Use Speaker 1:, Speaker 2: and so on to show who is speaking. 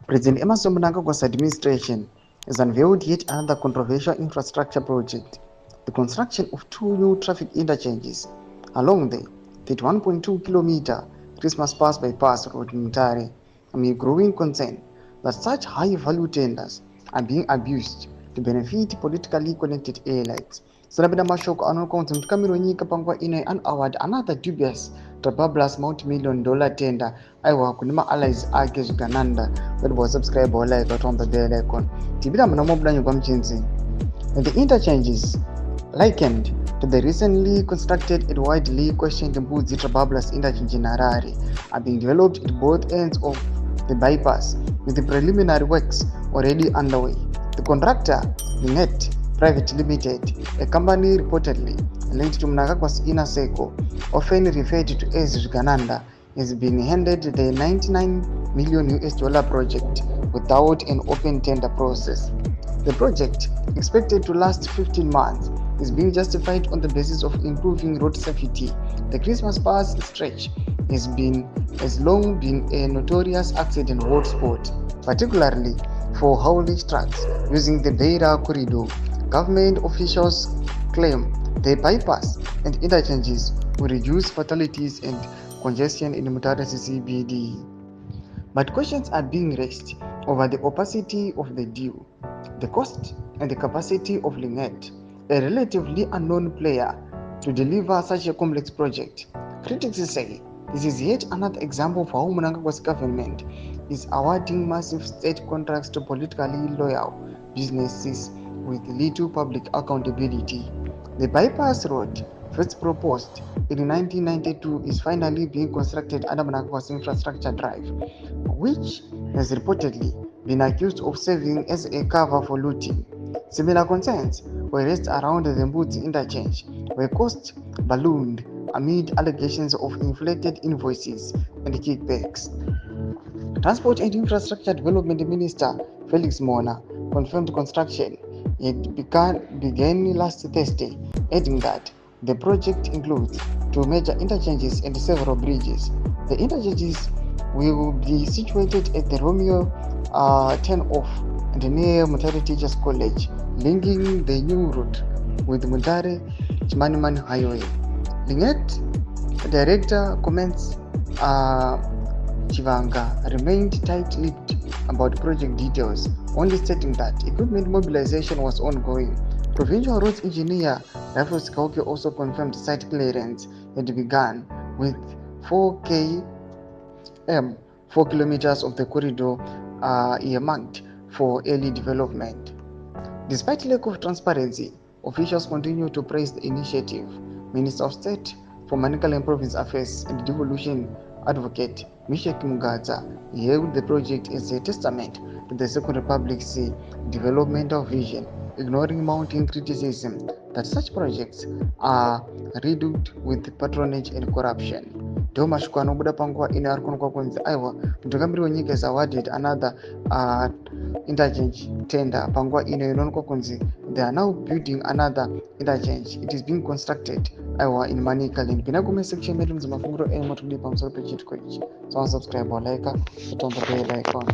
Speaker 1: President Emmerson Mnangagwa's administration has unveiled yet another controversial infrastructure project, the construction of 2 new traffic interchanges along the 31.2-kilometer Christmas Pass bypass road in Mutare, amid growing concern that such high-value tenders are being abused to benefit politically connected airlines. Sarabina Mashoko Anokonzi Mtukamiro Nyika Pangwa Ine an award another dubious Trabablas multi-million-dollar tender aiwa kunima allies ake zvikananda kuti wasubscribe like on the bell icon tibira munomobdanyo kwamchinzi. The interchanges likened to the recently constructed and widely questioned Mbudzi Trabablas interchange in Harare are being developed at both ends of the bypass, with the preliminary works already underway. The contractor, Net Private Limited, a company reportedly linked to Mnangagwa's inner circle, often referred to as Zvikananda, has been handed the $99 million project without an open tender process. The project, expected to last 15 months, is being justified on the basis of improving road safety. The Christmas Pass stretch has long been a notorious accident hotspot, particularly for haulage trucks using the Beira corridor. Government officials claim the bypass and interchanges will reduce fatalities and congestion in Mutare CBD. But questions are being raised over the opacity of the deal, the cost and the capacity of Lingette, a relatively unknown player, to deliver such a complex project. Critics say this is yet another example of how Mnangagwa's government is awarding massive state contracts to politically loyal businesses with little public accountability. The bypass road, first proposed in 1992, is finally being constructed under Mnangagwa's infrastructure drive, which has reportedly been accused of serving as a cover for looting. Similar concerns were raised around the Mbudzi interchange, where costs ballooned amid allegations of inflated invoices and kickbacks. Transport and Infrastructure Development Minister Felix Mona confirmed construction began last Thursday, adding that the project includes 2 major interchanges and several bridges. The interchanges will be situated at the Romeo turn-off and near Mutare Teachers College, linking the new route with Mutare Chimanimani Highway. Lingette director comments Chivanga remained tight-lipped about project details, only stating that equipment mobilization was ongoing. Provincial Roads Engineer Rafael Sikauke also confirmed site clearance had begun with 4 kilometers of the corridor earmarked for early development. Despite lack of transparency, officials continue to praise the initiative. Minister of State for Manical and Province Affairs and Devolution Advocate Mishek Mugadza hailed the project as a testament to the Second Republic's developmental vision, ignoring mounting criticism that such projects are riddled with patronage and corruption. Domashukwa anobuda panguva ine ari kuno kwakunzi aiwa mutungamiri wenyika is awarded another interchange tender panguva ino inoonekwa kunzi they are now building another interchange. It is being constructed aiwa in Manicaland. Pina kume section medu mzimafunguro eno matudi pamusoro pechitiko ichi. So subscribe or like, hit on the bell icon.